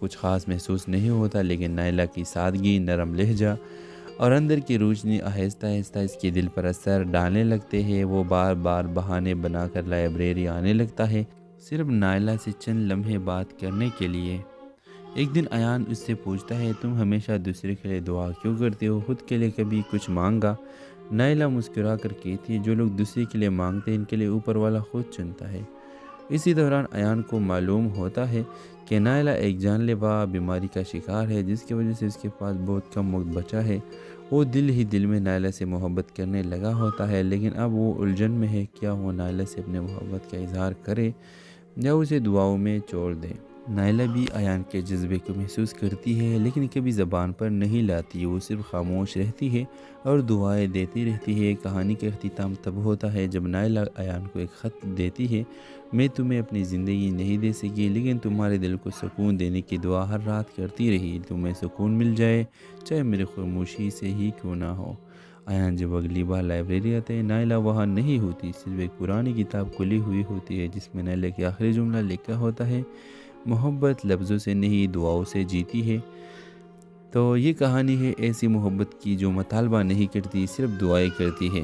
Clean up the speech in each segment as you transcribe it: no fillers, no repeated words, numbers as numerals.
کچھ خاص محسوس نہیں ہوتا، لیکن نائلہ کی سادگی، نرم لہجہ اور اندر کی روشنی آہستہ آہستہ اس کے دل پر اثر ڈالنے لگتے ہیں۔ وہ بار بار بہانے بنا کر لائبریری آنے لگتا ہے، صرف نائلہ سے چند لمحے بات کرنے کے لیے۔ ایک دن ایان اس سے پوچھتا ہے، تم ہمیشہ دوسرے کے لیے دعا کیوں کرتے ہو، خود کے لیے کبھی کچھ مانگا؟ نائلہ مسکرا کر کہتی ہے، جو لوگ دوسرے کے لیے مانگتے ہیں ان کے لیے اوپر والا خود چنتا ہے۔ اسی دوران ایان کو معلوم ہوتا ہے کہ نائلہ ایک جان لیوا بیماری کا شکار ہے، جس کی وجہ سے اس کے پاس بہت کم وقت بچا ہے۔ وہ دل ہی دل میں نائلہ سے محبت کرنے لگا ہوتا ہے، لیکن اب وہ الجھن میں ہے، کیا وہ نائلہ سے اپنے محبت کا اظہار کرے یا اسے دعاؤں میں چھوڑ دے۔ نائلہ بھی ایان کے جذبے کو محسوس کرتی ہے، لیکن کبھی زبان پر نہیں لاتی۔ وہ صرف خاموش رہتی ہے اور دعائیں دیتی رہتی ہے۔ کہانی کا اختتام تب ہوتا ہے جب نائلہ ایان کو ایک خط دیتی ہے، میں تمہیں اپنی زندگی نہیں دے سکی، لیکن تمہارے دل کو سکون دینے کی دعا ہر رات کرتی رہی۔ تمہیں سکون مل جائے، چاہے میری خاموشی سے ہی کیوں نہ ہو۔ ایان جب اگلی بار لائبریری آتے ہیں، نائلہ وہاں نہیں ہوتی، صرف ایک پرانی کتاب کھلی ہوئی ہوتی ہے جس میں نائلہ کے آخری جملہ لکھا ہوتا ہے، محبت لفظوں سے نہیں دعاؤں سے جیتی ہے۔ تو یہ کہانی ہے ایسی محبت کی جو مطالبہ نہیں کرتی، صرف دعائیں کرتی ہے۔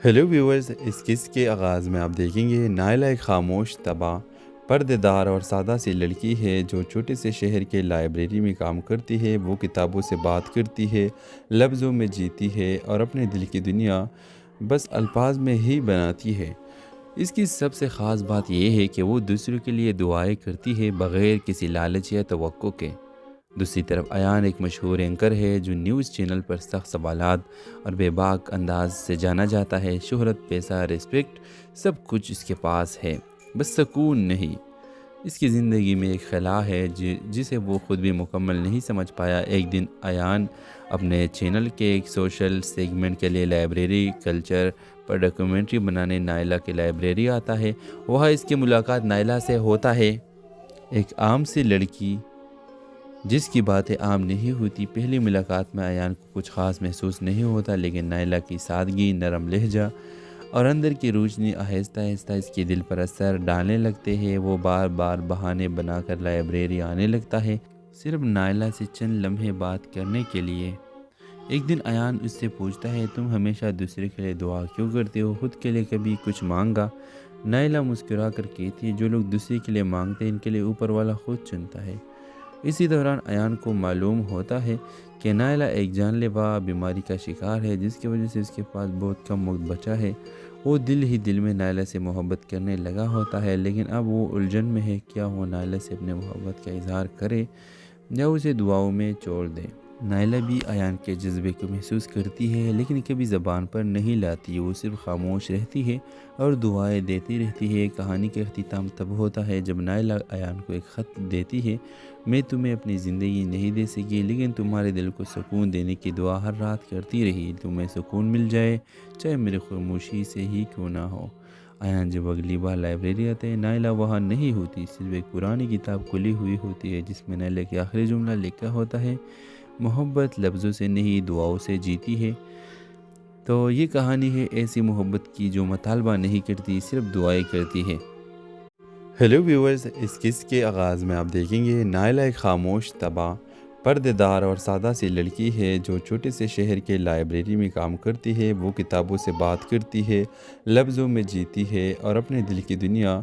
ہیلو ویورز، اس قصے کے آغاز میں آپ دیکھیں گے نائلہ ایک خاموش، تباہ، پردے دار اور سادہ سی لڑکی ہے جو چھوٹے سے شہر کے لائبریری میں کام کرتی ہے۔ وہ کتابوں سے بات کرتی ہے، لفظوں میں جیتی ہے اور اپنے دل کی دنیا بس الفاظ میں ہی بناتی ہے۔ اس کی سب سے خاص بات یہ ہے کہ وہ دوسروں کے لیے دعائیں کرتی ہے بغیر کسی لالچ یا توقع کے۔ دوسری طرف ایان ایک مشہور اینکر ہے جو نیوز چینل پر سخت سوالات اور بے باک انداز سے جانا جاتا ہے۔ شہرت، پیسہ، ریسپیکٹ، سب کچھ اس کے پاس ہے، بس سکون نہیں۔ اس کی زندگی میں ایک خلا ہے جسے وہ خود بھی مکمل نہیں سمجھ پایا۔ ایک دن ایان اپنے چینل کے ایک سوشل سیگمنٹ کے لیے لائبریری کلچر پر ڈاکیومنٹری بنانے نائلہ کی لائبریری آتا ہے۔ وہاں اس کی ملاقات نائلہ سے ہوتا ہے، ایک عام سی لڑکی جس کی باتیں عام نہیں ہوتی۔ پہلی ملاقات میں ایان کو کچھ خاص محسوس نہیں ہوتا، لیکن نائلہ کی سادگی، نرم لہجہ اور اندر کی روشنی آہستہ آہستہ اس کے دل پر اثر ڈالنے لگتے ہیں۔ وہ بار بار بہانے بنا کر لائبریری آنے لگتا ہے، صرف نائلہ سے چند لمحے بات کرنے کے لیے۔ ایک دن ایان اس سے پوچھتا ہے، تم ہمیشہ دوسرے کے لیے دعا کیوں کرتے ہو، خود کے لیے کبھی کچھ مانگا؟ نائلہ مسکرا کر کہتی ہے، جو لوگ دوسرے کے لیے مانگتے ہیں ان کے لیے اوپر والا خود چنتا ہے۔ اسی دوران ایان کو معلوم ہوتا ہے کہ نائلہ ایک جان لیوا بیماری کا شکار ہے، جس کی وجہ سے اس کے پاس بہت کم وقت بچا ہے۔ وہ دل ہی دل میں نائلہ سے محبت کرنے لگا ہوتا ہے، لیکن اب وہ الجھن میں ہے، کیا وہ نائلہ سے اپنے محبت کا اظہار کرے یا اسے دعاؤں میں چھوڑ دے۔ نائلہ بھی ایان کے جذبے کو محسوس کرتی ہے، لیکن کبھی زبان پر نہیں لاتی۔ وہ صرف خاموش رہتی ہے اور دعائیں دیتی رہتی ہے۔ کہانی کا اختتام تب ہوتا ہے جب نائلہ ایان کو ایک خط دیتی ہے، میں تمہیں اپنی زندگی نہیں دے سکی، لیکن تمہارے دل کو سکون دینے کی دعا ہر رات کرتی رہی۔ تمہیں سکون مل جائے، چاہے میری خاموشی سے ہی کیوں نہ ہو۔ ایان جب اگلی بار لائبریری آتے ہیں، نائلہ وہاں نہیں ہوتی، صرف ایک پرانی کتاب کھلی ہوئی ہوتی ہے جس میں نائلہ کے آخری جملہ لکھا ہوتا ہے، محبت لفظوں سے نہیں دعاؤں سے جیتی ہے۔ تو یہ کہانی ہے ایسی محبت کی جو مطالبہ نہیں کرتی، صرف دعائیں کرتی ہے۔ ہیلو ویورز، اس قصے کے آغاز میں آپ دیکھیں گے نائلہ ایک خاموش، تباہ، پردے دار اور سادہ سی لڑکی ہے جو چھوٹے سے شہر کے لائبریری میں کام کرتی ہے۔ وہ کتابوں سے بات کرتی ہے، لفظوں میں جیتی ہے اور اپنے دل کی دنیا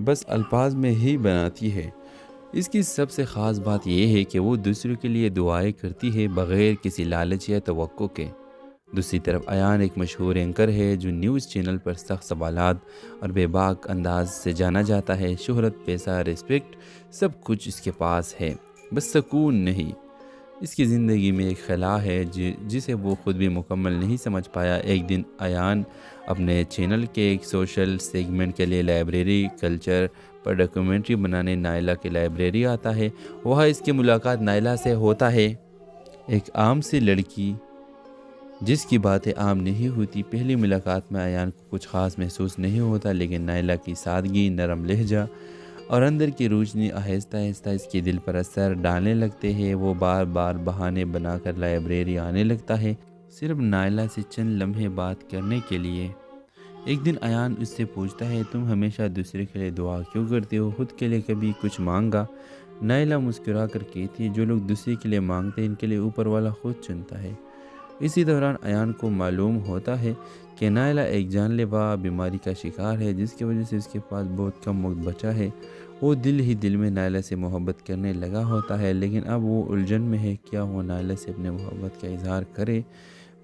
بس الفاظ میں ہی بناتی ہے۔ اس کی سب سے خاص بات یہ ہے کہ وہ دوسروں کے لیے دعائیں کرتی ہے بغیر کسی لالچ یا توقع کے۔ دوسری طرف ایان ایک مشہور اینکر ہے جو نیوز چینل پر سخت سوالات اور بے باک انداز سے جانا جاتا ہے۔ شہرت، پیسہ، ریسپیکٹ، سب کچھ اس کے پاس ہے، بس سکون نہیں۔ اس کی زندگی میں ایک خلا ہے جسے وہ خود بھی مکمل نہیں سمجھ پایا۔ ایک دن ایان اپنے چینل کے ایک سوشل سیگمنٹ کے لیے لائبریری کلچر پر ڈاکیومنٹری بنانے نائلہ کی لائبریری آتا ہے۔ وہاں اس کی ملاقات نائلہ سے ہوتا ہے، ایک عام سی لڑکی جس کی باتیں عام نہیں ہوتی۔ پہلی ملاقات میں ایان کو کچھ خاص محسوس نہیں ہوتا، لیکن نائلہ کی سادگی، نرم لہجہ اور اندر کی روشنی آہستہ آہستہ اس کے دل پر اثر ڈالنے لگتے ہیں۔ وہ بار بار بہانے بنا کر لائبریری آنے لگتا ہے، صرف نائلہ سے چند لمحے بات کرنے کے لیے۔ ایک دن ایان اس سے پوچھتا ہے، تم ہمیشہ دوسرے کے لیے دعا کیوں کرتے ہو، خود کے لیے کبھی کچھ مانگا؟ نائلہ مسکرا کر کہتی ہے جو لوگ دوسرے کے لیے مانگتے ہیں ان کے لیے اوپر والا خود چنتا ہے۔ اسی دوران ایان کو معلوم ہوتا ہے کہ نائلہ ایک جان لیوا بیماری کا شکار ہے جس کی وجہ سے اس کے پاس بہت کم وقت بچا ہے۔ وہ دل ہی دل میں نائلہ سے محبت کرنے لگا ہوتا ہے، لیکن اب وہ الجھن میں ہے کیا وہ نائلہ سے اپنے محبت کا اظہار کرے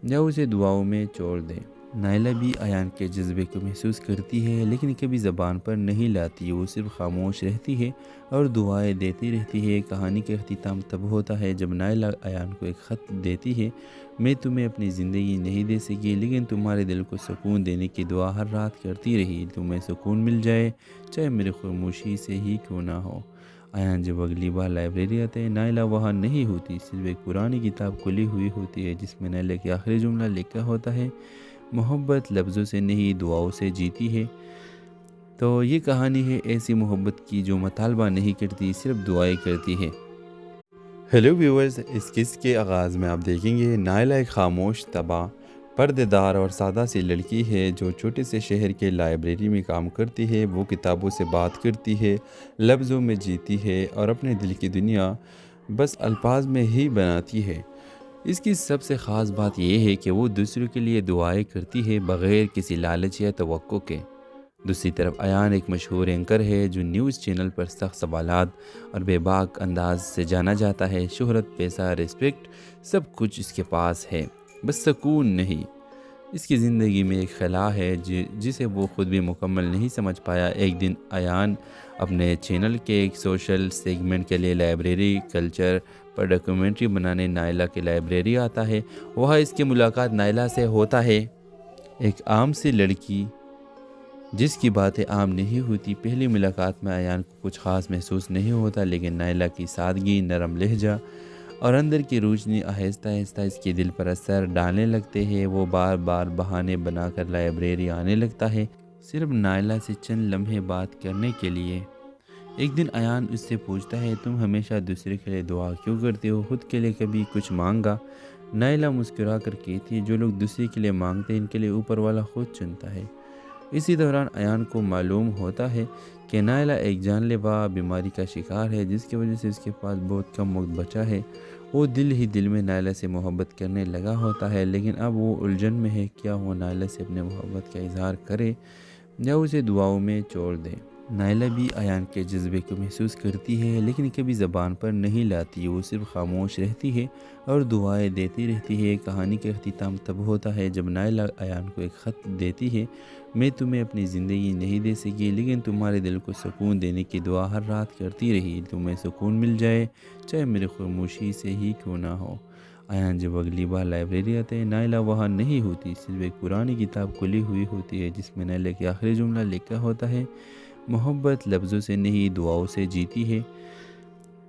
یا اسے دعاؤں میں چھوڑ دے۔ نائلہ بھی ایان کے جذبے کو محسوس کرتی ہے لیکن کبھی زبان پر نہیں لاتی، وہ صرف خاموش رہتی ہے اور دعائیں دیتی رہتی ہے۔ کہانی کا اختتام تب ہوتا ہے جب نائلہ ایان کو ایک خط دیتی ہے، میں تمہیں اپنی زندگی نہیں دے سکی لیکن تمہارے دل کو سکون دینے کی دعا ہر رات کرتی رہی، تمہیں سکون مل جائے چاہے میری خاموشی سے ہی کیوں نہ ہو۔ ایان جب اگلی بار لائبریری آتے ہیں نائلہ وہاں نہیں ہوتی، صرف ایک پرانی کتاب کھلی ہوئی ہوتی ہے جس میں نائلہ کے آخری جملہ لکھا ہوتا ہے، محبت لفظوں سے نہیں دعاؤں سے جیتی ہے۔ تو یہ کہانی ہے ایسی محبت کی جو مطالبہ نہیں کرتی، صرف دعائیں کرتی ہے۔ ہیلو ویورز، اس قصے کے آغاز میں آپ دیکھیں گے نائلہ ایک خاموش، تباہ، پردے دار اور سادہ سی لڑکی ہے جو چھوٹے سے شہر کے لائبریری میں کام کرتی ہے۔ وہ کتابوں سے بات کرتی ہے، لفظوں میں جیتی ہے اور اپنے دل کی دنیا بس الفاظ میں ہی بناتی ہے۔ اس کی سب سے خاص بات یہ ہے کہ وہ دوسروں کے لیے دعائیں کرتی ہے بغیر کسی لالچ یا توقع کے۔ دوسری طرف ایان ایک مشہور اینکر ہے جو نیوز چینل پر سخت سوالات اور بے باک انداز سے جانا جاتا ہے۔ شہرت، پیسہ، رسپیکٹ، سب کچھ اس کے پاس ہے، بس سکون نہیں۔ اس کی زندگی میں ایک خلا ہے جسے وہ خود بھی مکمل نہیں سمجھ پایا۔ ایک دن ایان اپنے چینل کے ایک سوشل سیگمنٹ کے لیے لائبریری کلچر پر ڈاکیومنٹری بنانے نائلہ کی لائبریری آتا ہے۔ وہاں اس کی ملاقات نائلہ سے ہوتا ہے، ایک عام سی لڑکی جس کی باتیں عام نہیں ہوتی۔ پہلی ملاقات میں ایان کو کچھ خاص محسوس نہیں ہوتا، لیکن نائلہ کی سادگی، نرم لہجہ اور اندر کی روشنی آہستہ آہستہ اس کے دل پر اثر ڈالنے لگتے ہیں۔ وہ بار بار بہانے بنا کر لائبریری آنے لگتا ہے، صرف نائلہ سے چند لمحے بات کرنے کے لیے۔ ایک دن ایان اس سے پوچھتا ہے، تم ہمیشہ دوسرے کے لیے دعا کیوں کرتے ہو، خود کے لیے کبھی کچھ مانگا؟ نائلہ مسکرا کر کہتی ہے جو لوگ دوسرے کے لیے مانگتے ہیں ان کے لیے اوپر والا خود چنتا ہے۔ اسی دوران ایان کو معلوم ہوتا ہے کہ نائلہ ایک جان لیوا بیماری کا شکار ہے جس کی وجہ سے اس کے پاس بہت کم وقت بچا ہے۔ وہ دل ہی دل میں نائلہ سے محبت کرنے لگا ہوتا ہے، لیکن اب وہ الجھن میں ہے کیا وہ نائلہ سے اپنے محبت کا اظہار کرے یا اسے دعاؤں میں چھوڑ دے۔ نائلہ بھی ایان کے جذبے کو محسوس کرتی ہے لیکن کبھی زبان پر نہیں لاتی، وہ صرف خاموش رہتی ہے اور دعائیں دیتی رہتی ہے۔ کہانی کا اختتام تب ہوتا ہے جب نائلہ ایان کو ایک خط دیتی ہے، میں تمہیں اپنی زندگی نہیں دے سکی لیکن تمہارے دل کو سکون دینے کی دعا ہر رات کرتی رہی، تمہیں سکون مل جائے چاہے میری خاموشی سے ہی کیوں نہ ہو۔ ایان جب اگلی بار لائبریری آتے ہیں نائلہ وہاں نہیں ہوتی، صرف ایک پرانی کتاب کھلی ہوئی ہوتی ہے جس میں نائلہ کے آخری جملہ لکھا ہوتا ہے، محبت لفظوں سے نہیں دعاؤں سے جیتی ہے۔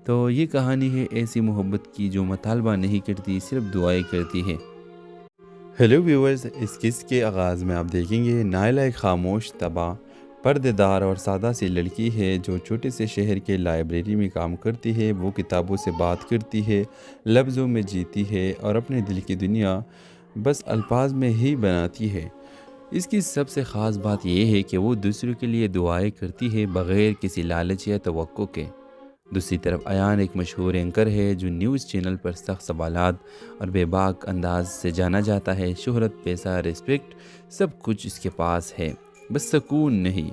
تو یہ کہانی ہے ایسی محبت کی جو مطالبہ نہیں کرتی، صرف دعائیں کرتی ہے۔ ہیلو ویورز، اس قصے کے آغاز میں آپ دیکھیں گے نائلہ ایک خاموش، تباہ، پردے دار اور سادہ سی لڑکی ہے جو چھوٹے سے شہر کے لائبریری میں کام کرتی ہے۔ وہ کتابوں سے بات کرتی ہے، لفظوں میں جیتی ہے اور اپنے دل کی دنیا بس الفاظ میں ہی بناتی ہے۔ اس کی سب سے خاص بات یہ ہے کہ وہ دوسروں کے لیے دعائیں کرتی ہے بغیر کسی لالچ یا توقع کے۔ دوسری طرف ایان ایک مشہور اینکر ہے جو نیوز چینل پر سخت سوالات اور بے باک انداز سے جانا جاتا ہے۔ شہرت، پیسہ، رسپیکٹ، سب کچھ اس کے پاس ہے، بس سکون نہیں۔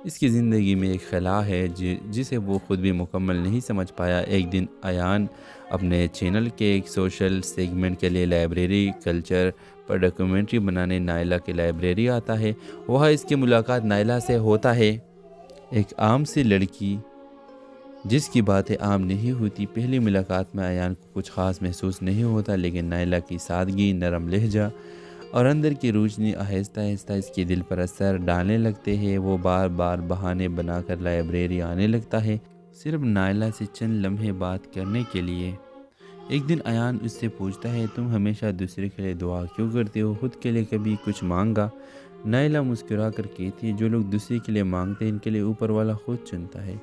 اس کی زندگی میں ایک خلا ہے جسے وہ خود بھی مکمل نہیں سمجھ پایا۔ ایک دن ایان اپنے چینل کے ایک سوشل سیگمنٹ کے لیے لائبریری کلچر پر ڈاکیومنٹری بنانے نائلہ کی لائبریری آتا ہے۔ وہاں اس کی ملاقات نائلہ سے ہوتا ہے، ایک عام سی لڑکی جس کی باتیں عام نہیں ہوتی۔ پہلی ملاقات میں ایان کو کچھ خاص محسوس نہیں ہوتا، لیکن نائلہ کی سادگی، نرم لہجہ اور اندر کی روشنی آہستہ آہستہ اس کے دل پر اثر ڈالنے لگتے ہیں۔ وہ بار بار بہانے بنا کر لائبریری آنے لگتا ہے، صرف نائلہ سے چند لمحے بات کرنے کے لیے۔ ایک دن ایان اس سے پوچھتا ہے، تم ہمیشہ دوسرے کے لیے دعا کیوں کرتے ہو، خود کے لیے کبھی کچھ مانگا؟ نائلہ مسکرا کر کہتی ہے جو لوگ دوسرے کے لیے مانگتے ہیں ان کے لیے اوپر والا خود چنتا ہے۔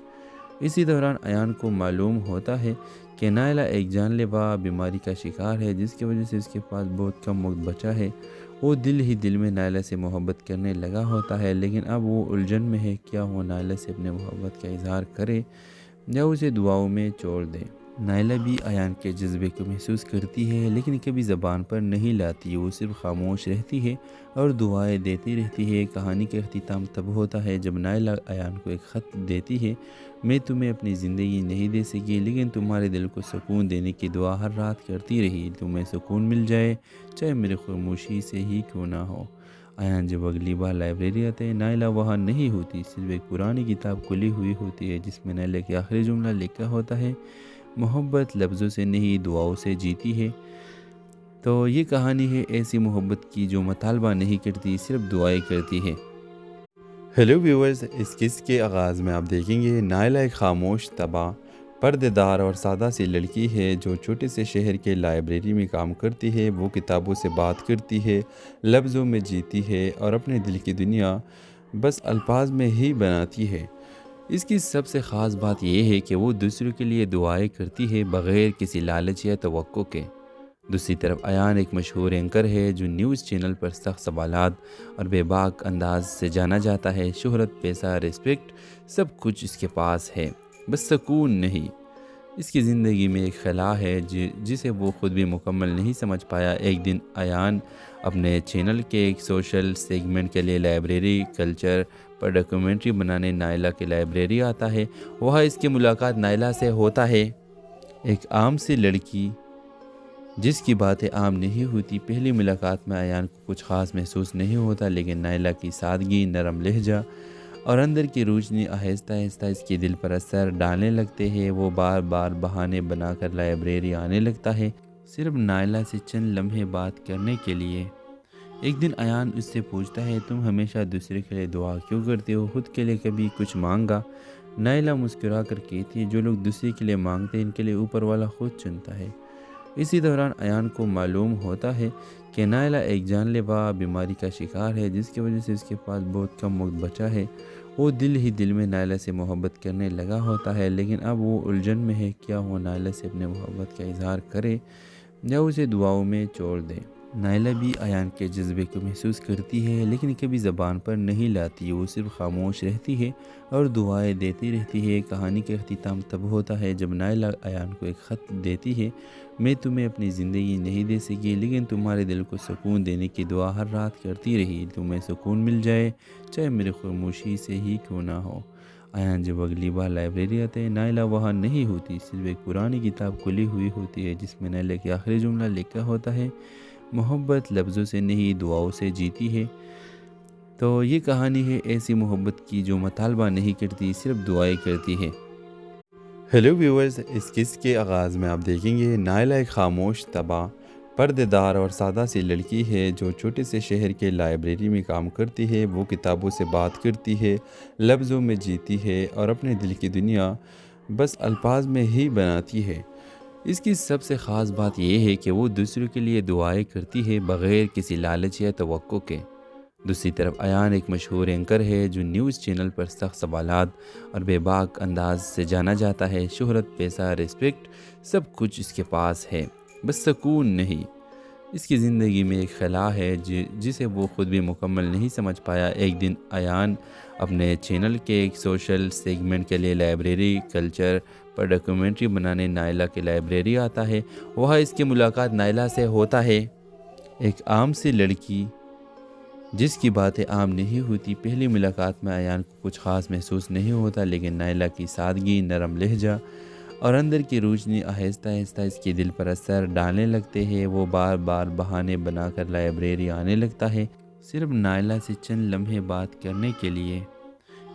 اسی دوران ایان کو معلوم ہوتا ہے کہ نائلہ ایک جان لیوا بیماری کا شکار ہے جس کی وجہ سے اس کے پاس بہت کم وقت بچا ہے۔ وہ دل ہی دل میں نائلہ سے محبت کرنے لگا ہوتا ہے، لیکن اب وہ الجھن میں ہے کیا وہ نائلہ سے اپنے محبت کا اظہار کرے یا اسے دعاؤں میں چھوڑ دیں۔ نائلہ بھی ایان کے جذبے کو محسوس کرتی ہے لیکن کبھی زبان پر نہیں لاتی، وہ صرف خاموش رہتی ہے اور دعائیں دیتی رہتی ہے۔ کہانی کا اختتام تب ہوتا ہے جب نائلہ ایان کو ایک خط دیتی ہے، میں تمہیں اپنی زندگی نہیں دے سکی لیکن تمہارے دل کو سکون دینے کی دعا ہر رات کرتی رہی، تمہیں سکون مل جائے چاہے میری خاموشی سے ہی کیوں نہ ہو۔ ایان جب اگلی بار لائبریری آتے ہیں، نائلہ وہاں نہیں ہوتی، صرف ایک پرانی کتاب کھلی ہوئی ہوتی ہے جس میں نائلہ کے آخری جملہ لکھا ہوتا ہے، محبت لفظوں سے نہیں دعاؤں سے جیتی ہے۔ تو یہ کہانی ہے ایسی محبت کی جو مطالبہ نہیں کرتی، صرف دعائیں کرتی ہے۔ ہیلو ویورز، اس قصے کے آغاز میں آپ دیکھیں گے نائلہ ایک خاموش، تباہ، پردے دار اور سادہ سی لڑکی ہے جو چھوٹے سے شہر کے لائبریری میں کام کرتی ہے۔ وہ کتابوں سے بات کرتی ہے، لفظوں میں جیتی ہے اور اپنے دل کی دنیا بس الفاظ میں ہی بناتی ہے۔ اس کی سب سے خاص بات یہ ہے کہ وہ دوسروں کے لیے دعائیں کرتی ہے بغیر کسی لالچ یا توقع کے۔ دوسری طرف ایان ایک مشہور اینکر ہے جو نیوز چینل پر سخت سوالات اور بے باک انداز سے جانا جاتا ہے۔ شہرت، پیسہ، رسپیکٹ، سب کچھ اس کے پاس ہے، بس سکون نہیں۔ اس کی زندگی میں ایک خلا ہے جسے وہ خود بھی مکمل نہیں سمجھ پایا۔ ایک دن ایان اپنے چینل کے ایک سوشل سیگمنٹ کے لیے لائبریری کلچر پر ڈاکیومنٹری بنانے نائلہ کی لائبریری آتا ہے۔ وہاں اس کی ملاقات نائلہ سے ہوتا ہے، ایک عام سی لڑکی جس کی باتیں عام نہیں ہوتی۔ پہلی ملاقات میں ایان کو کچھ خاص محسوس نہیں ہوتا، لیکن نائلہ کی سادگی، نرم لہجہ اور اندر کی روشنی آہستہ آہستہ اس کے دل پر اثر ڈالنے لگتے ہیں۔ وہ بار بار بہانے بنا کر لائبریری آنے لگتا ہے، صرف نائلہ سے چند لمحے بات کرنے کے لیے۔ ایک دن ایان اس سے پوچھتا ہے، تم ہمیشہ دوسرے کے لیے دعا کیوں کرتے ہو، خود کے لیے کبھی کچھ مانگا؟ نائلہ مسکرا کر کہتی ہے، جو لوگ دوسرے کے لیے مانگتے ہیں ان کے لیے اوپر والا خود چنتا ہے۔ اسی دوران ایان کو معلوم ہوتا ہے کہ نائلہ ایک جان لیوا بیماری کا شکار ہے جس کی وجہ سے اس کے پاس بہت کم وقت بچا ہے۔ وہ دل ہی دل میں نائلہ سے محبت کرنے لگا ہوتا ہے، لیکن اب وہ الجھن میں ہے، کیا وہ نائلہ سے اپنے محبت کا اظہار کرے یا اسے دعاؤں میں چھوڑ دے۔ نائلہ بھی ایان کے جذبے کو محسوس کرتی ہے لیکن کبھی زبان پر نہیں لاتی، وہ صرف خاموش رہتی ہے اور دعائیں دیتی رہتی ہے۔ کہانی کا اختتام تب ہوتا ہے جب نائلہ ایان کو ایک خط دیتی ہے، میں تمہیں اپنی زندگی نہیں دے سکی لیکن تمہارے دل کو سکون دینے کی دعا ہر رات کرتی رہی، تمہیں سکون مل جائے چاہے میری خاموشی سے ہی کیوں نہ ہو۔ ایان جب اگلی بار لائبریری آتے ہیں، نائلہ وہاں نہیں ہوتی، صرف ایک پرانی کتاب کھلی ہوئی ہوتی ہے جس میں نائلہ کے آخری جملہ لکھا ہوتا ہے، محبت لفظوں سے نہیں دعاؤں سے جیتی ہے۔ تو یہ کہانی ہے ایسی محبت کی جو مطالبہ نہیں کرتی، صرف دعائیں کرتی ہے۔ ہیلو ویورز، اس قصے کے آغاز میں آپ دیکھیں گے نائلہ ایک خاموش، تباہ، پردے دار اور سادہ سی لڑکی ہے جو چھوٹے سے شہر کے لائبریری میں کام کرتی ہے۔ وہ کتابوں سے بات کرتی ہے، لفظوں میں جیتی ہے اور اپنے دل کی دنیا بس الفاظ میں ہی بناتی ہے۔ اس کی سب سے خاص بات یہ ہے کہ وہ دوسروں کے لیے دعائیں کرتی ہے بغیر کسی لالچ یا توقع کے۔ دوسری طرف ایان ایک مشہور اینکر ہے جو نیوز چینل پر سخت سوالات اور بے باک انداز سے جانا جاتا ہے۔ شہرت، پیسہ، رسپیکٹ، سب کچھ اس کے پاس ہے، بس سکون نہیں۔ اس کی زندگی میں ایک خلا ہے جسے وہ خود بھی مکمل نہیں سمجھ پایا۔ ایک دن ایان اپنے چینل کے ایک سوشل سیگمنٹ کے لیے لائبریری کلچر پر ڈاکیومنٹری بنانے نائلہ کی لائبریری آتا ہے۔ وہاں اس کی ملاقات نائلہ سے ہوتا ہے، ایک عام سی لڑکی جس کی باتیں عام نہیں ہوتی۔ پہلی ملاقات میں ایان کو کچھ خاص محسوس نہیں ہوتا، لیکن نائلہ کی سادگی، نرم لہجہ اور اندر کی روشنی آہستہ آہستہ اس کے دل پر اثر ڈالنے لگتے ہیں۔ وہ بار بار بہانے بنا کر لائبریری آنے لگتا ہے، صرف نائلہ سے چند لمحے بات کرنے کے لیے۔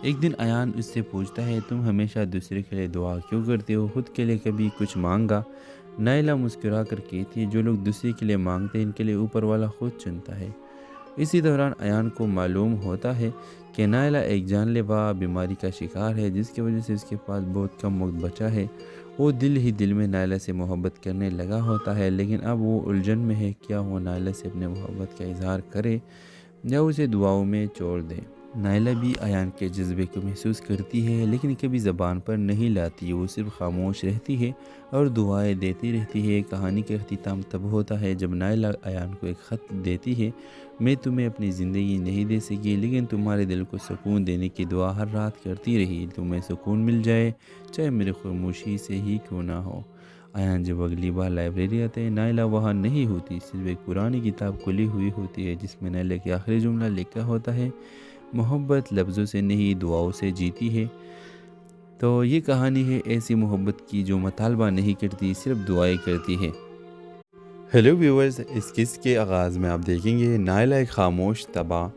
ایک دن ایان اس سے پوچھتا ہے، تم ہمیشہ دوسرے کے لیے دعا کیوں کرتے ہو، خود کے لیے کبھی کچھ مانگا؟ نائلہ مسکرا کر کہتی ہے، جو لوگ دوسرے کے لیے مانگتے ہیں ان کے لیے اوپر والا خود چنتا ہے۔ اسی دوران ایان کو معلوم ہوتا ہے کہ نائلہ ایک جان لیوا بیماری کا شکار ہے جس کی وجہ سے اس کے پاس بہت کم وقت بچا ہے۔ وہ دل ہی دل میں نائلہ سے محبت کرنے لگا ہوتا ہے، لیکن اب وہ الجھن میں ہے، کیا وہ نائلہ سے اپنے محبت کا اظہار کرے یا اسے دعاؤں میں چھوڑ دے۔ نائلہ بھی ایان کے جذبے کو محسوس کرتی ہے لیکن کبھی زبان پر نہیں لاتی، وہ صرف خاموش رہتی ہے اور دعائیں دیتی رہتی ہے۔ کہانی کا اختتام تب ہوتا ہے جب نائلہ ایان کو ایک خط دیتی ہے: میں تمہیں اپنی زندگی نہیں دے سکی لیکن تمہارے دل کو سکون دینے کی دعا ہر رات کرتی رہی۔ تمہیں سکون مل جائے چاہے میری خاموشی سے ہی کیوں نہ ہو۔ ایان جب اگلی بار لائبریری آتے ہیں، نائلہ وہاں نہیں ہوتی، صرف ایک پرانی کتاب کھلی ہوئی ہوتی ہے جس میں نائلہ کے آخری جملہ لکھا ہوتا ہے: محبت لفظوں سے نہیں دعاؤں سے جیتی ہے۔ تو یہ کہانی ہے ایسی محبت کی جو مطالبہ نہیں کرتی، صرف دعائیں کرتی ہے۔ ہیلو ویورز، اس قصے کے آغاز میں آپ دیکھیں گے نائلہ ایک خاموش، تباہ،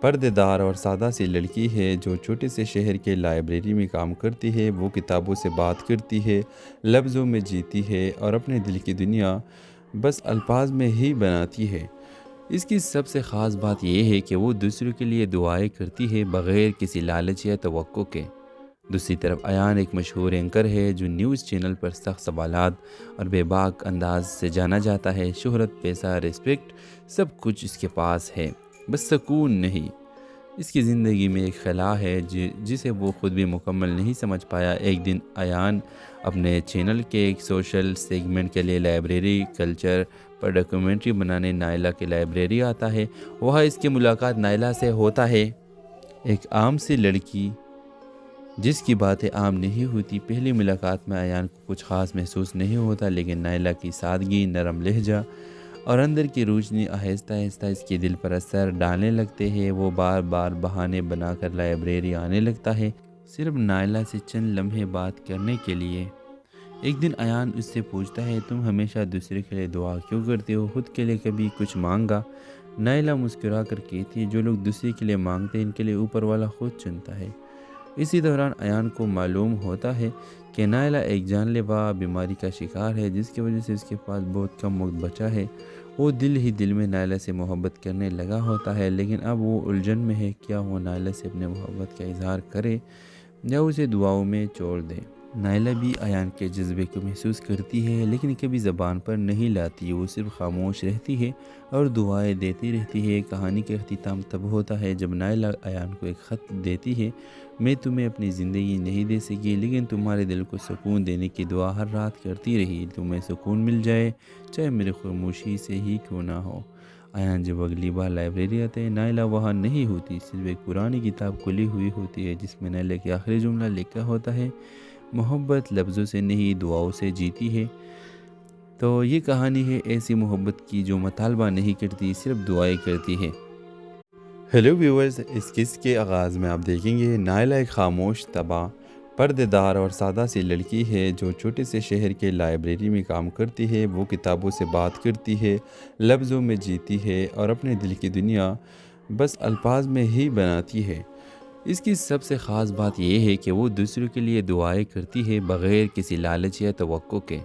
پردے دار اور سادہ سی لڑکی ہے جو چھوٹے سے شہر کے لائبریری میں کام کرتی ہے۔ وہ کتابوں سے بات کرتی ہے، لفظوں میں جیتی ہے اور اپنے دل کی دنیا بس الفاظ میں ہی بناتی ہے۔ اس کی سب سے خاص بات یہ ہے کہ وہ دوسروں کے لیے دعائیں کرتی ہے بغیر کسی لالچ یا توقع کے۔ دوسری طرف ایان ایک مشہور اینکر ہے جو نیوز چینل پر سخت سوالات اور بے باک انداز سے جانا جاتا ہے۔ شہرت، پیسہ، ریسپیکٹ، سب کچھ اس کے پاس ہے، بس سکون نہیں۔ اس کی زندگی میں ایک خلا ہے جسے وہ خود بھی مکمل نہیں سمجھ پایا۔ ایک دن ایان اپنے چینل کے ایک سوشل سیگمنٹ کے لیے لائبریری کلچر پر ڈاکیومنٹری بنانے نائلہ کی لائبریری آتا ہے۔ وہاں اس کی ملاقات نائلہ سے ہوتا ہے، ایک عام سی لڑکی جس کی باتیں عام نہیں ہوتی۔ پہلی ملاقات میں ایان کو کچھ خاص محسوس نہیں ہوتا، لیکن نائلہ کی سادگی، نرم لہجہ اور اندر کی روشنی آہستہ آہستہ اس کے دل پر اثر ڈالنے لگتے ہیں۔ وہ بار بار بہانے بنا کر لائبریری آنے لگتا ہے، صرف نائلہ سے چند لمحے بات کرنے کے لیے۔ ایک دن ایان اس سے پوچھتا ہے: تم ہمیشہ دوسرے کے لیے دعا کیوں کرتے ہو، خود کے لیے کبھی کچھ مانگا؟ نائلہ مسکرا کر کہتی ہے: جو لوگ دوسرے کے لیے مانگتے ہیں ان کے لیے اوپر والا خود چنتا ہے۔ اسی دوران ایان کو معلوم ہوتا ہے کہ نائلہ ایک جان لیوا بیماری کا شکار ہے جس کی وجہ سے اس کے پاس بہت کم وقت بچا ہے۔ وہ دل ہی دل میں نائلہ سے محبت کرنے لگا ہوتا ہے، لیکن اب وہ الجھن میں ہے، کیا وہ نائلہ سے اپنے محبت کا اظہار کرے یا اسے دعاؤں میں چھوڑ دے۔ نائلہ بھی ایان کے جذبے کو محسوس کرتی ہے لیکن کبھی زبان پر نہیں لاتی، وہ صرف خاموش رہتی ہے اور دعائیں دیتی رہتی ہے۔ کہانی کا اختتام تب ہوتا ہے جب نائلہ ایان کو ایک خط دیتی ہے: میں تمہیں اپنی زندگی نہیں دے سکی لیکن تمہارے دل کو سکون دینے کی دعا ہر رات کرتی رہی۔ تمہیں سکون مل جائے چاہے میری خاموشی سے ہی کیوں نہ ہو۔ ایان جب اگلی بار لائبریری آتے ہیں، نائلہ وہاں نہیں ہوتی، صرف ایک پرانی کتاب کھلی ہوئی ہوتی ہے جس میں نائلہ کے آخری جملہ لکھا ہوتا ہے: محبت لفظوں سے نہیں دعاؤں سے جیتی ہے۔ تو یہ کہانی ہے ایسی محبت کی جو مطالبہ نہیں کرتی، صرف دعائیں کرتی ہے۔ ہیلو ویورز، اس قصے کے آغاز میں آپ دیکھیں گے نائلہ ایک خاموش، تباہ، پردے دار اور سادہ سی لڑکی ہے جو چھوٹے سے شہر کے لائبریری میں کام کرتی ہے۔ وہ کتابوں سے بات کرتی ہے، لفظوں میں جیتی ہے اور اپنے دل کی دنیا بس الفاظ میں ہی بناتی ہے۔ اس کی سب سے خاص بات یہ ہے کہ وہ دوسروں کے لیے دعائیں کرتی ہے بغیر کسی لالچ یا توقع کے۔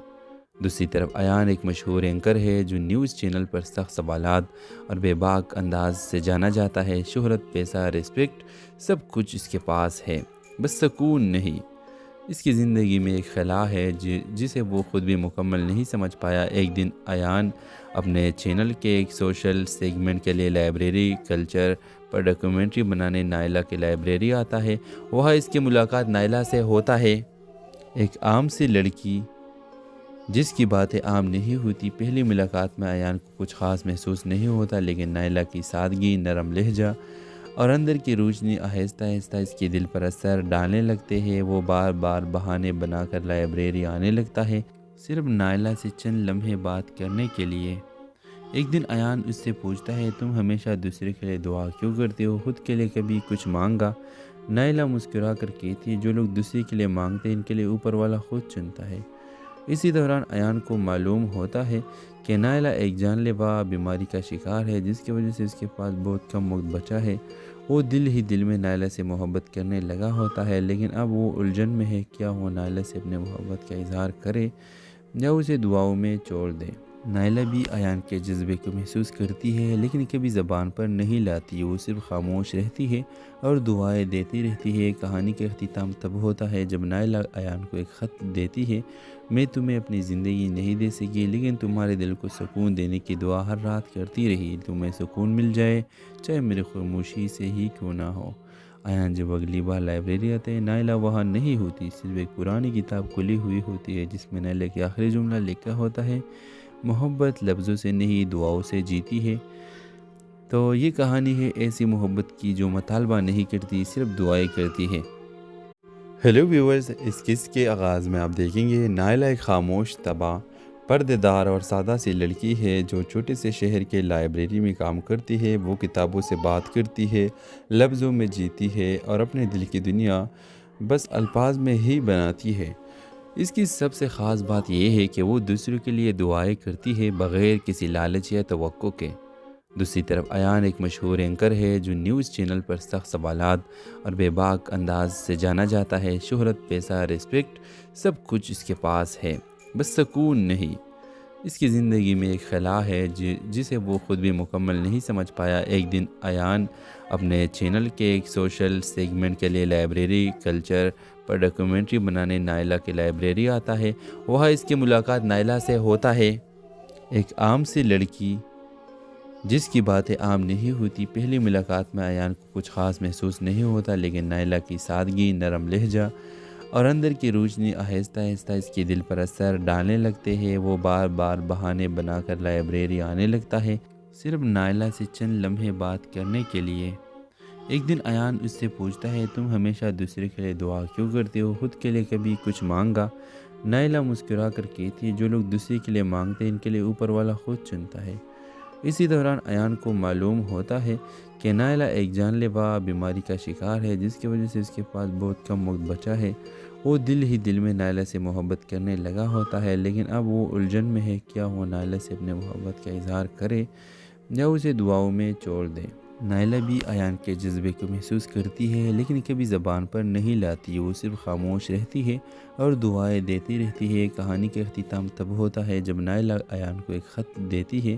دوسری طرف ایان ایک مشہور اینکر ہے جو نیوز چینل پر سخت سوالات اور بے باک انداز سے جانا جاتا ہے۔ شہرت، پیسہ، ریسپیکٹ، سب کچھ اس کے پاس ہے، بس سکون نہیں۔ اس کی زندگی میں ایک خلا ہے جسے وہ خود بھی مکمل نہیں سمجھ پایا۔ ایک دن ایان اپنے چینل کے ایک سوشل سیگمنٹ کے لیے لائبریری کلچر پر ڈاکیومنٹری بنانے نائلہ کی لائبریری آتا ہے۔ وہاں اس کی ملاقات نائلہ سے ہوتا ہے، ایک عام سی لڑکی جس کی باتیں عام نہیں ہوتی۔ پہلی ملاقات میں ایان کو کچھ خاص محسوس نہیں ہوتا، لیکن نائلہ کی سادگی، نرم لہجہ اور اندر کی روشنی آہستہ آہستہ اس کے دل پر اثر ڈالنے لگتے ہیں۔ وہ بار بار بہانے بنا کر لائبریری آنے لگتا ہے، صرف نائلہ سے چند لمحے بات کرنے کے لیے۔ ایک دن ایان اس سے پوچھتا ہے: تم ہمیشہ دوسرے کے لیے دعا کیوں کرتے ہو، خود کے لیے کبھی کچھ مانگا؟ نائلہ مسکرا کر کہتی ہے: جو لوگ دوسرے کے لیے مانگتے ہیں ان کے لیے اوپر والا خود چنتا ہے۔ اسی دوران ایان کو معلوم ہوتا ہے کہ نائلہ ایک جان لیوا بیماری کا شکار ہے جس کی وجہ سے اس کے پاس بہت کم وقت بچا ہے۔ وہ دل ہی دل میں نائلہ سے محبت کرنے لگا ہوتا ہے، لیکن اب وہ الجھن میں ہے، کیا وہ نائلہ سے اپنے محبت کا اظہار کرے یا اسے دعاؤں میں چھوڑ دے۔ نائلہ بھی ایان کے جذبے کو محسوس کرتی ہے لیکن کبھی زبان پر نہیں لاتی، وہ صرف خاموش رہتی ہے اور دعائیں دیتی رہتی ہے۔ کہانی کا اختتام تب ہوتا ہے جب نائلہ ایان کو ایک خط دیتی ہے: میں تمہیں اپنی زندگی نہیں دے سکی لیکن تمہارے دل کو سکون دینے کی دعا ہر رات کرتی رہی۔ تمہیں سکون مل جائے چاہے میری خاموشی سے ہی کیوں نہ ہو۔ ایان جب اگلی بار لائبریری آتے ہیں نائلہ وہاں نہیں ہوتی، صرف ایک پرانی کتاب کھلی ہوئی ہوتی ہے جس میں نائلہ کے آخری جملہ لکھا ہوتا ہے، محبت لفظوں سے نہیں دعاؤں سے جیتی ہے۔ تو یہ کہانی ہے ایسی محبت کی جو مطالبہ نہیں کرتی، صرف دعائیں کرتی ہے۔ ہیلو ویورز، اس قصے کے آغاز میں آپ دیکھیں گے نائلہ ایک خاموش، تباہ، پردے دار اور سادہ سی لڑکی ہے جو چھوٹے سے شہر کے لائبریری میں کام کرتی ہے۔ وہ کتابوں سے بات کرتی ہے، لفظوں میں جیتی ہے اور اپنے دل کی دنیا بس الفاظ میں ہی بناتی ہے۔ اس کی سب سے خاص بات یہ ہے کہ وہ دوسروں کے لیے دعائیں کرتی ہے بغیر کسی لالچ یا توقع کے۔ دوسری طرف ایان ایک مشہور اینکر ہے جو نیوز چینل پر سخت سوالات اور بے باک انداز سے جانا جاتا ہے۔ شہرت، پیسہ، رسپیکٹ، سب کچھ اس کے پاس ہے، بس سکون نہیں۔ اس کی زندگی میں ایک خلا ہے جسے وہ خود بھی مکمل نہیں سمجھ پایا۔ ایک دن ایان اپنے چینل کے ایک سوشل سیگمنٹ کے لیے لائبریری کلچر پر ڈاکیومنٹری بنانے نائلہ کی لائبریری آتا ہے۔ وہاں اس کی ملاقات نائلہ سے ہوتا ہے، ایک عام سی لڑکی جس کی باتیں عام نہیں ہوتی۔ پہلی ملاقات میں ایان کو کچھ خاص محسوس نہیں ہوتا، لیکن نائلہ کی سادگی، نرم لہجہ اور اندر کی روشنی آہستہ آہستہ اس کے دل پر اثر ڈالنے لگتے ہیں۔ وہ بار بار بہانے بنا کر لائبریری آنے لگتا ہے، صرف نائلہ سے چند لمحے بات کرنے کے لیے۔ ایک دن ایان اس سے پوچھتا ہے، تم ہمیشہ دوسرے کے لیے دعا کیوں کرتے ہو، خود کے لیے کبھی کچھ مانگا؟ نائلہ مسکرا کر کہتی ہے، جو لوگ دوسرے کے لیے مانگتے ہیں ان کے لیے اوپر والا خود چنتا ہے۔ اسی دوران ایان کو معلوم ہوتا ہے کہ نائلہ ایک جان لیوا بیماری کا شکار ہے جس کی وجہ سے اس کے پاس بہت کم وقت بچا ہے۔ وہ دل ہی دل میں نائلہ سے محبت کرنے لگا ہوتا ہے، لیکن اب وہ الجھن میں ہے، کیا وہ نائلہ سے اپنے محبت کا اظہار کرے یا اسے دعاؤں میں چھوڑ دے۔ نائلہ بھی ایان کے جذبے کو محسوس کرتی ہے، لیکن کبھی زبان پر نہیں لاتی۔ وہ صرف خاموش رہتی ہے اور دعائیں دیتی رہتی ہے۔ کہانی کا اختتام تب ہوتا ہے جب نائلہ ایان کو ایک خط دیتی ہے،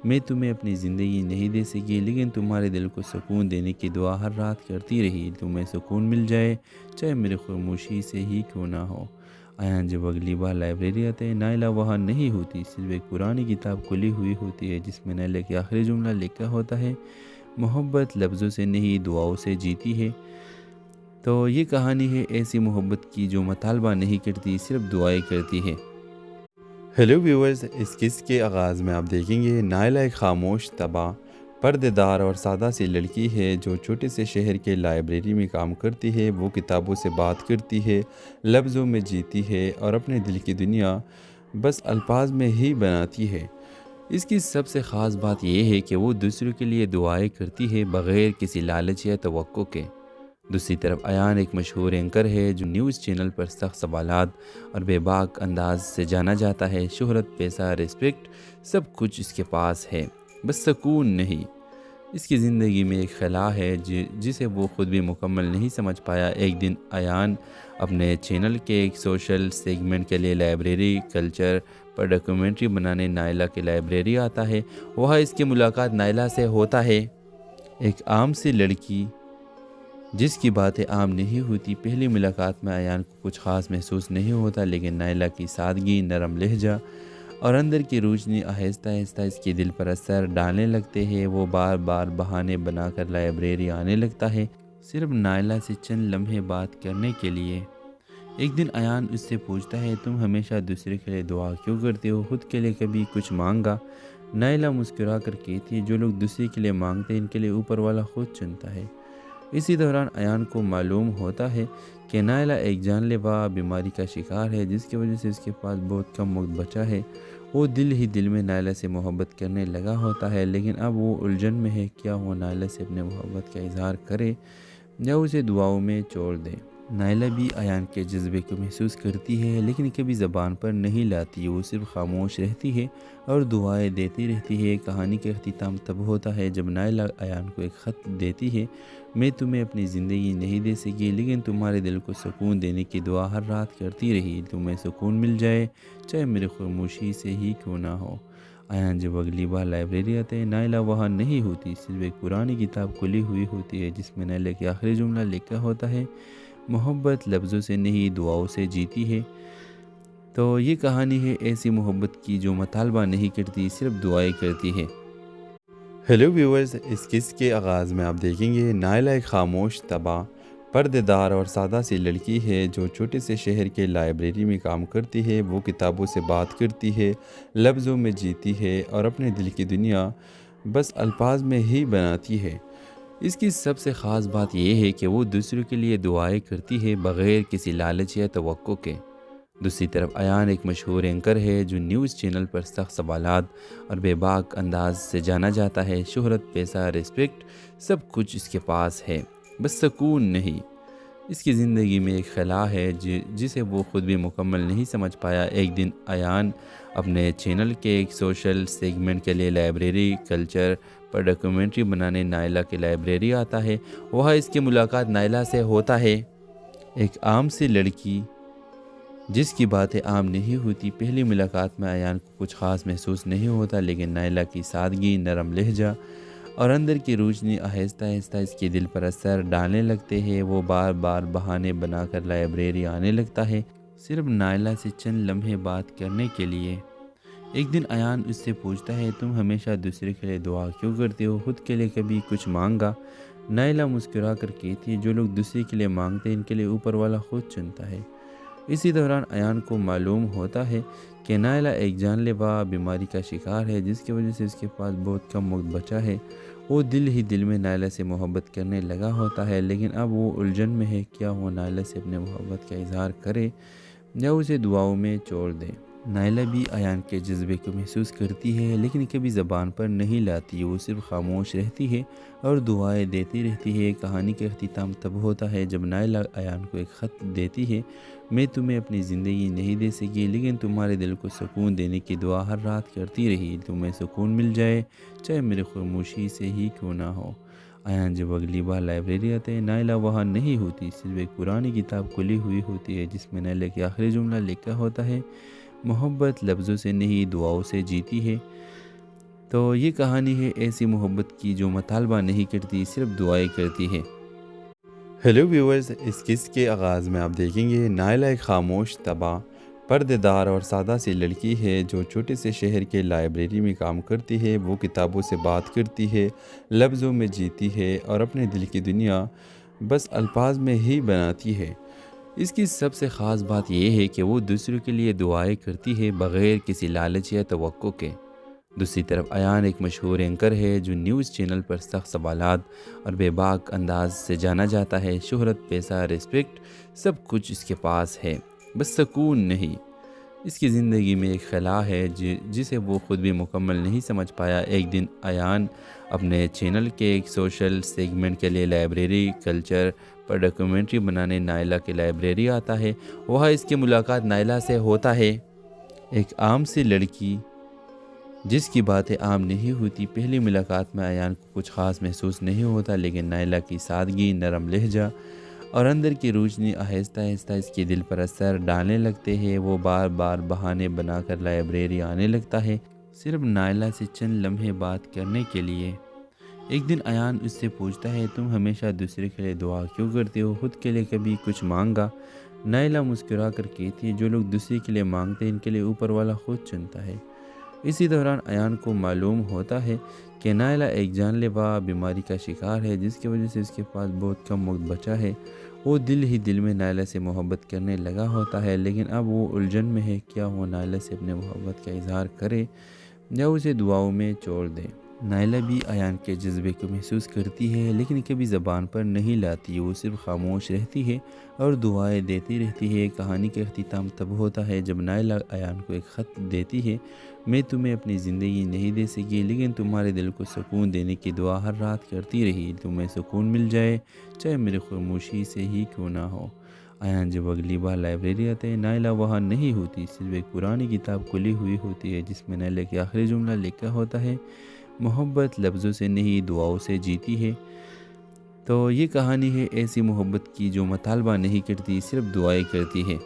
میں تمہیں اپنی زندگی نہیں دے سکی، لیکن تمہارے دل کو سکون دینے کی دعا ہر رات کرتی رہی۔ تمہیں سکون مل جائے، چاہے میری خاموشی سے ہی کیوں نہ ہو۔ ایان جب اگلی بار لائبریری آتے ہیں نائلہ وہاں نہیں ہوتی، صرف ایک پرانی کتاب کھلی ہوئی ہوتی ہے جس میں نائلہ کے آخری جملہ لکھا ہوتا ہے، محبت لفظوں سے نہیں دعاؤں سے جیتی ہے۔ تو یہ کہانی ہے ایسی محبت کی جو مطالبہ نہیں کرتی، صرف دعائیں کرتی ہے۔ ہیلو ویورز، اس قصے کے آغاز میں آپ دیکھیں گے نائلہ ایک خاموش، تباہ، پردے دار اور سادہ سی لڑکی ہے جو چھوٹے سے شہر کے لائبریری میں کام کرتی ہے۔ وہ کتابوں سے بات کرتی ہے، لفظوں میں جیتی ہے اور اپنے دل کی دنیا بس الفاظ میں ہی بناتی ہے۔ اس کی سب سے خاص بات یہ ہے کہ وہ دوسروں کے لیے دعائیں کرتی ہے بغیر کسی لالچ یا توقع کے۔ دوسری طرف ایان ایک مشہور اینکر ہے جو نیوز چینل پر سخت سوالات اور بے باک انداز سے جانا جاتا ہے۔ شہرت، پیسہ، رسپیکٹ، سب کچھ اس کے پاس ہے، بس سکون نہیں۔ اس کی زندگی میں ایک خلا ہے جسے وہ خود بھی مکمل نہیں سمجھ پایا۔ ایک دن ایان اپنے چینل کے ایک سوشل سیگمنٹ کے لیے لائبریری کلچر پر ڈاکیومنٹری بنانے نائلہ کی لائبریری آتا ہے۔ وہاں اس کی ملاقات نائلہ سے ہوتا ہے، ایک عام سی لڑکی جس کی باتیں عام نہیں ہوتی۔ پہلی ملاقات میں ایان کو کچھ خاص محسوس نہیں ہوتا، لیکن نائلہ کی سادگی، نرم لہجہ اور اندر کی روشنی آہستہ آہستہ اس کے دل پر اثر ڈالنے لگتے ہیں۔ وہ بار بار بہانے بنا کر لائبریری آنے لگتا ہے، صرف نائلہ سے چند لمحے بات کرنے کے لیے۔ ایک دن ایان اس سے پوچھتا ہے، تم ہمیشہ دوسرے کے لیے دعا کیوں کرتے ہو، خود کے لیے کبھی کچھ مانگا؟ نائلہ مسکرا کر کہتی ہے، جو لوگ دوسرے کے لیے مانگتے ہیں ان کے لیے اوپر والا خود چنتا ہے۔ اسی دوران ایان کو معلوم ہوتا ہے کہ نائلہ ایک جان لیوا بیماری کا شکار ہے جس کی وجہ سے اس کے پاس بہت کم وقت بچا ہے۔ وہ دل ہی دل میں نائلہ سے محبت کرنے لگا ہوتا ہے، لیکن اب وہ الجھن میں ہے، کیا وہ نائلہ سے اپنے محبت کا اظہار کرے یا اسے دعاؤں میں چھوڑ دے۔ نائلہ بھی ایان کے جذبے کو محسوس کرتی ہے، لیکن کبھی زبان پر نہیں لاتی۔ وہ صرف خاموش رہتی ہے اور دعائیں دیتی رہتی ہے۔ کہانی کا اختتام تب ہوتا ہے جب نائلہ ایان کو ایک خط دیتی ہے، میں تمہیں اپنی زندگی نہیں دے سکی، لیکن تمہارے دل کو سکون دینے کی دعا ہر رات کرتی رہی۔ تمہیں سکون مل جائے، چاہے میری خاموشی سے ہی کیوں نہ ہو۔ ایان جب اگلی بار لائبریری آتے ہیں نائلہ وہاں نہیں ہوتی، صرف ایک پرانی کتاب کھلی ہوئی ہوتی ہے جس میں نائلہ کے آخری جملہ لکھا ہوتا ہے، محبت لفظوں سے نہیں دعاؤں سے جیتی ہے۔ تو یہ کہانی ہے ایسی محبت کی جو مطالبہ نہیں کرتی، صرف دعائیں کرتی ہے۔ ہیلو ویورز، اس قصے کے آغاز میں آپ دیکھیں گے نائلہ ایک خاموش، تباہ، پردے دار اور سادہ سی لڑکی ہے جو چھوٹے سے شہر کے لائبریری میں کام کرتی ہے۔ وہ کتابوں سے بات کرتی ہے، لفظوں میں جیتی ہے اور اپنے دل کی دنیا بس الفاظ میں ہی بناتی ہے۔ اس کی سب سے خاص بات یہ ہے کہ وہ دوسروں کے لیے دعائیں کرتی ہے بغیر کسی لالچ یا توقع کے۔ دوسری طرف ایان ایک مشہور اینکر ہے جو نیوز چینل پر سخت سوالات اور بے باک انداز سے جانا جاتا ہے۔ شہرت، پیسہ، رسپیکٹ، سب کچھ اس کے پاس ہے، بس سکون نہیں۔ اس کی زندگی میں ایک خلا ہے جسے وہ خود بھی مکمل نہیں سمجھ پایا۔ ایک دن ایان اپنے چینل کے ایک سوشل سیگمنٹ کے لیے لائبریری کلچر پر ڈاکیومنٹری بنانے نائلہ کی لائبریری آتا ہے۔ وہاں اس کی ملاقات نائلہ سے ہوتا ہے، ایک عام سی لڑکی جس کی باتیں عام نہیں ہوتی۔ پہلی ملاقات میں ایان کو کچھ خاص محسوس نہیں ہوتا، لیکن نائلہ کی سادگی، نرم لہجہ اور اندر کی روشنی آہستہ آہستہ اس کے دل پر اثر ڈالنے لگتے ہیں۔ وہ بار بار بہانے بنا کر لائبریری آنے لگتا ہے، صرف نائلہ سے چند لمحے بات کرنے کے لیے۔ ایک دن ایان اس سے پوچھتا ہے، تم ہمیشہ دوسرے کے لیے دعا کیوں کرتے ہو، خود کے لیے کبھی کچھ مانگا؟ نائلہ مسکرا کر کہتی ہے، جو لوگ دوسرے کے لیے مانگتے ہیں ان کے لیے اوپر والا خود چنتا ہے۔ اسی دوران ایان کو معلوم ہوتا ہے کہ نائلہ ایک جان لیوا بیماری کا شکار ہے، جس کی وجہ سے اس کے پاس بہت کم وقت بچا ہے۔ وہ دل ہی دل میں نائلہ سے محبت کرنے لگا ہوتا ہے، لیکن اب وہ الجھن میں ہے، کیا وہ نائلہ سے اپنے محبت کا اظہار کرے یا اسے دعاؤں میں چھوڑ دے۔ نائلہ بھی ایان کے جذبے کو محسوس کرتی ہے، لیکن کبھی زبان پر نہیں لاتی۔ وہ صرف خاموش رہتی ہے اور دعائیں دیتی رہتی ہے۔ کہانی کا اختتام تب ہوتا ہے جب نائلہ ایان کو ایک خط دیتی ہے، میں تمہیں اپنی زندگی نہیں دے سکی، لیکن تمہارے دل کو سکون دینے کی دعا ہر رات کرتی رہی۔ تمہیں سکون مل جائے، چاہے میری خاموشی سے ہی کیوں نہ ہو۔ ایان جب اگلی بار لائبریری آتے ہیں، نائلہ وہاں نہیں ہوتی، صرف ایک پرانی کتاب کھلی ہوئی ہوتی ہے جس میں نائلہ کے آخری جملہ لکھا ہوتا ہے، محبت لفظوں سے نہیں دعاؤں سے جیتی ہے۔ تو یہ کہانی ہے ایسی محبت کی جو مطالبہ نہیں کرتی، صرف دعائیں کرتی ہے۔ ہیلو ویورز، اس قصے کے آغاز میں آپ دیکھیں گے نائلہ ایک خاموش، تباہ، پردے دار اور سادہ سی لڑکی ہے جو چھوٹے سے شہر کے لائبریری میں کام کرتی ہے۔ وہ کتابوں سے بات کرتی ہے، لفظوں میں جیتی ہے اور اپنے دل کی دنیا بس الفاظ میں ہی بناتی ہے۔ اس کی سب سے خاص بات یہ ہے کہ وہ دوسروں کے لیے دعائیں کرتی ہے بغیر کسی لالچ یا توقع کے۔ دوسری طرف ایان ایک مشہور اینکر ہے جو نیوز چینل پر سخت سوالات اور بے باک انداز سے جانا جاتا ہے۔ شہرت، پیسہ، رسپیکٹ، سب کچھ اس کے پاس ہے، بس سکون نہیں۔ اس کی زندگی میں ایک خلا ہے جسے وہ خود بھی مکمل نہیں سمجھ پایا۔ ایک دن ایان اپنے چینل کے ایک سوشل سیگمنٹ کے لیے لائبریری کلچر پر ڈاکیومنٹری بنانے نائلہ کی لائبریری آتا ہے۔ وہاں اس کی ملاقات نائلہ سے ہوتا ہے، ایک عام سی لڑکی جس کی باتیں عام نہیں ہوتی۔ پہلی ملاقات میں ایان کو کچھ خاص محسوس نہیں ہوتا، لیکن نائلہ کی سادگی، نرم لہجہ اور اندر کی روشنی آہستہ آہستہ اس کے دل پر اثر ڈالنے لگتے ہیں۔ وہ بار بار بہانے بنا کر لائبریری آنے لگتا ہے، صرف نائلہ سے چند لمحے بات کرنے کے لیے۔ ایک دن ایان اس سے پوچھتا ہے، تم ہمیشہ دوسرے کے لیے دعا کیوں کرتے ہو، خود کے لیے کبھی کچھ مانگا؟ نائلہ مسکرا کر کہتی ہے، جو لوگ دوسرے کے لیے مانگتے ہیں ان کے لیے اوپر والا خود چنتا ہے۔ اسی دوران ایان کو معلوم ہوتا ہے کہ نائلہ ایک جان لیوا بیماری کا شکار ہے، جس کی وجہ سے اس کے پاس بہت کم وقت بچا ہے۔ وہ دل ہی دل میں نائلہ سے محبت کرنے لگا ہوتا ہے، لیکن اب وہ الجھن میں ہے، کیا وہ نائلہ سے اپنے محبت کا اظہار کرے یا اسے دعاؤں میں چھوڑ دے۔ نائلہ بھی ایان کے جذبے کو محسوس کرتی ہے، لیکن کبھی زبان پر نہیں لاتی۔ وہ صرف خاموش رہتی ہے اور دعائیں دیتی رہتی ہے۔ کہانی کا اختتام تب ہوتا ہے جب نائلہ ایان کو ایک خط دیتی ہے، میں تمہیں اپنی زندگی نہیں دے سکی، لیکن تمہارے دل کو سکون دینے کی دعا ہر رات کرتی رہی۔ تمہیں سکون مل جائے، چاہے میری خاموشی سے ہی کیوں نہ ہو۔ ایان جب اگلی بار لائبریری آتے ہیں، نائلہ وہاں نہیں ہوتی، صرف ایک پرانی کتاب کھلی ہوئی ہوتی ہے جس میں نائلہ کے آخری جملہ لکھا ہوتا ہے، محبت لفظوں سے نہیں دعاؤں سے جیتی ہے۔ تو یہ کہانی ہے ایسی محبت کی جو مطالبہ نہیں کرتی، صرف دعائیں کرتی ہے۔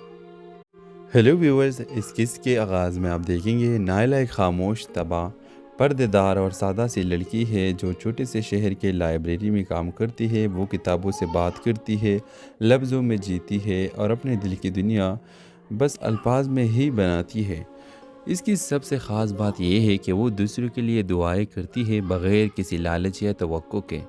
ہیلو ویورز، اس قصے کے آغاز میں آپ دیکھیں گے نائلہ ایک خاموش، تباہ، پردے دار اور سادہ سی لڑکی ہے جو چھوٹے سے شہر کے لائبریری میں کام کرتی ہے۔ وہ کتابوں سے بات کرتی ہے، لفظوں میں جیتی ہے اور اپنے دل کی دنیا بس الفاظ میں ہی بناتی ہے۔ اس کی سب سے خاص بات یہ ہے کہ وہ دوسروں کے لیے دعائیں کرتی ہے بغیر کسی لالچ یا توقع کے۔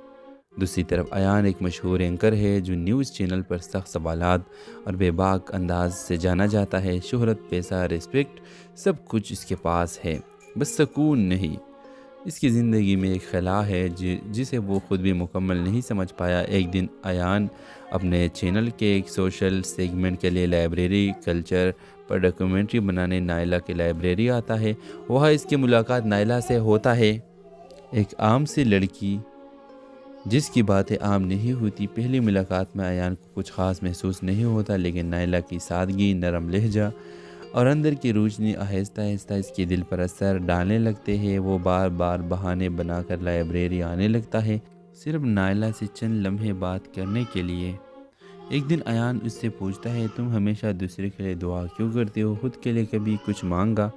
دوسری طرف ایان ایک مشہور اینکر ہے جو نیوز چینل پر سخت سوالات اور بے باک انداز سے جانا جاتا ہے۔ شہرت، پیسہ، ریسپیکٹ سب کچھ اس کے پاس ہے، بس سکون نہیں۔ اس کی زندگی میں ایک خلا ہے جسے وہ خود بھی مکمل نہیں سمجھ پایا۔ ایک دن ایان اپنے چینل کے ایک سوشل سیگمنٹ کے لیے لائبریری کلچر پر ڈاکیومنٹری بنانے نائلہ کی لائبریری آتا ہے۔ وہاں اس کی ملاقات نائلہ سے ہوتا ہے، ایک عام سی لڑکی جس کی باتیں عام نہیں ہوتی۔ پہلی ملاقات میں ایان کو کچھ خاص محسوس نہیں ہوتا، لیکن نائلہ کی سادگی، نرم لہجہ اور اندر کی روشنی آہستہ آہستہ اس کے دل پر اثر ڈالنے لگتے ہیں۔ وہ بار بار بہانے بنا کر لائبریری آنے لگتا ہے، صرف نائلہ سے چند لمحے بات کرنے کے لیے۔ ایک دن ایان اس سے پوچھتا ہے، تم ہمیشہ دوسرے کے لیے دعا کیوں کرتے ہو، خود کے لیے کبھی کچھ مانگا؟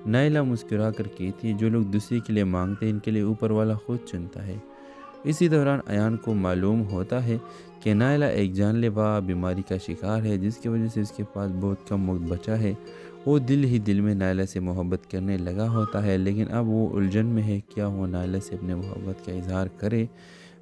نائلہ مسکرا کر کہتی ہے، جو لوگ دوسرے کے لیے مانگتے ہیں ان کے لیے اوپر والا خود چنتا ہے۔ اسی دوران ایان کو معلوم ہوتا ہے کہ نائلہ ایک جان لیوا بیماری کا شکار ہے، جس کی وجہ سے اس کے پاس بہت کم وقت بچا ہے۔ وہ دل ہی دل میں نائلہ سے محبت کرنے لگا ہوتا ہے، لیکن اب وہ الجھن میں ہے، کیا وہ نائلہ سے اپنے محبت کا اظہار کرے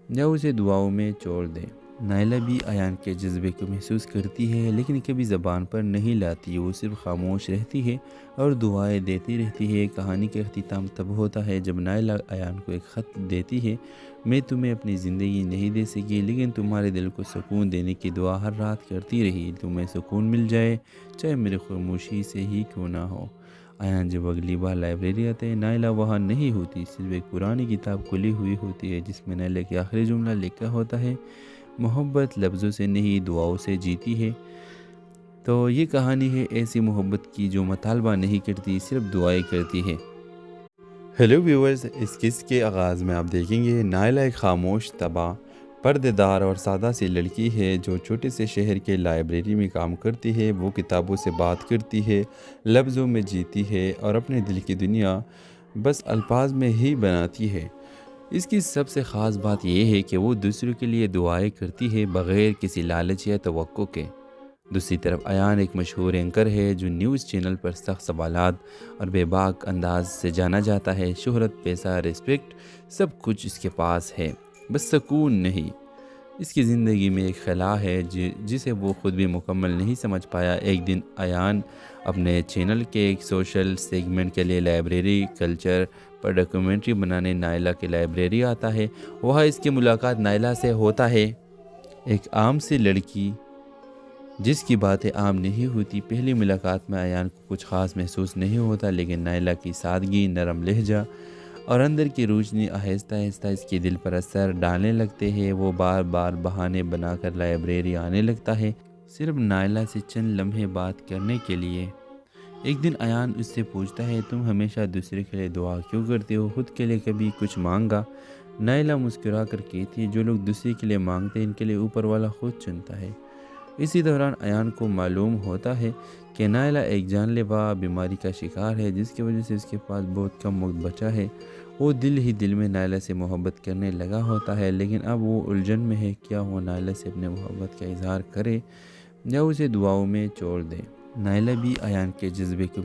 یا اسے دعاؤں میں چھوڑ دے۔ نائلہ بھی ایان کے جذبے کو محسوس کرتی ہے، لیکن کبھی زبان پر نہیں لاتی۔ وہ صرف خاموش رہتی ہے اور دعائیں دیتی رہتی ہے۔ کہانی کا اختتام تب ہوتا ہے جب نائلہ ایان کو ایک خط دیتی ہے، میں تمہیں اپنی زندگی نہیں دے سکی، لیکن تمہارے دل کو سکون دینے کی دعا ہر رات کرتی رہی۔ تمہیں سکون مل جائے، چاہے میری خاموشی سے ہی کیوں نہ ہو۔ ایان جب اگلی بار لائبریری آتے ہیں، نائلہ وہاں نہیں ہوتی، صرف ایک پرانی کتاب کھلی ہوئی ہوتی ہے جس میں نائلہ کے آخری جملہ لکھا ہوتا ہے، محبت لفظوں سے نہیں دعاؤں سے جیتی ہے۔ تو یہ کہانی ہے ایسی محبت کی جو مطالبہ نہیں کرتی، صرف دعائیں کرتی ہے۔ ہیلو ویورز، اس قصے کے آغاز میں آپ دیکھیں گے نائلہ ایک خاموش، تباہ، پردے دار اور سادہ سی لڑکی ہے جو چھوٹے سے شہر کے لائبریری میں کام کرتی ہے۔ وہ کتابوں سے بات کرتی ہے، لفظوں میں جیتی ہے اور اپنے دل کی دنیا بس الفاظ میں ہی بناتی ہے۔ اس کی سب سے خاص بات یہ ہے کہ وہ دوسروں کے لیے دعائیں کرتی ہے بغیر کسی لالچ یا توقع کے۔ دوسری طرف ایان ایک مشہور اینکر ہے جو نیوز چینل پر سخت سوالات اور بے باک انداز سے جانا جاتا ہے۔ شہرت، پیسہ، ریسپیکٹ سب کچھ اس کے پاس ہے، بس سکون نہیں۔ اس کی زندگی میں ایک خلا ہے جسے وہ خود بھی مکمل نہیں سمجھ پایا۔ ایک دن ایان اپنے چینل کے ایک سوشل سیگمنٹ کے لیے لائبریری کلچر پر ڈاکیومنٹری بنانے نائلہ کی لائبریری آتا ہے۔ وہاں اس کی ملاقات نائلہ سے ہوتا ہے، ایک عام سی لڑکی جس کی باتیں عام نہیں ہوتی۔ پہلی ملاقات میں ایان کو کچھ خاص محسوس نہیں ہوتا، لیکن نائلہ کی سادگی، نرم لہجہ اور اندر کی روشنی آہستہ آہستہ اس کے دل پر اثر ڈالنے لگتے ہیں۔ وہ بار بار بہانے بنا کر لائبریری آنے لگتا ہے، صرف نائلہ سے چند لمحے بات کرنے کے لیے۔ ایک دن ایان اس سے پوچھتا ہے، تم ہمیشہ دوسرے کے لیے دعا کیوں کرتے ہو، خود کے لیے کبھی کچھ مانگا؟ نائلہ مسکرا کر کہتی ہے، جو لوگ دوسرے کے لیے مانگتے ہیں ان کے لیے اوپر والا خود چنتا ہے۔ اسی دوران ایان کو معلوم ہوتا ہے کہ نائلہ ایک جان لیوا بیماری کا شکار ہے، جس کی وجہ سے اس کے پاس بہت کم وقت بچا ہے۔ وہ دل ہی دل میں نائلہ سے محبت کرنے لگا ہوتا ہے، لیکن اب وہ الجھن میں ہے، کیا وہ نائلہ سے اپنے محبت کا اظہار کرے یا اسے دعاؤں میں چھوڑ دے۔ نائلہ بھی ایان کے جذبے کو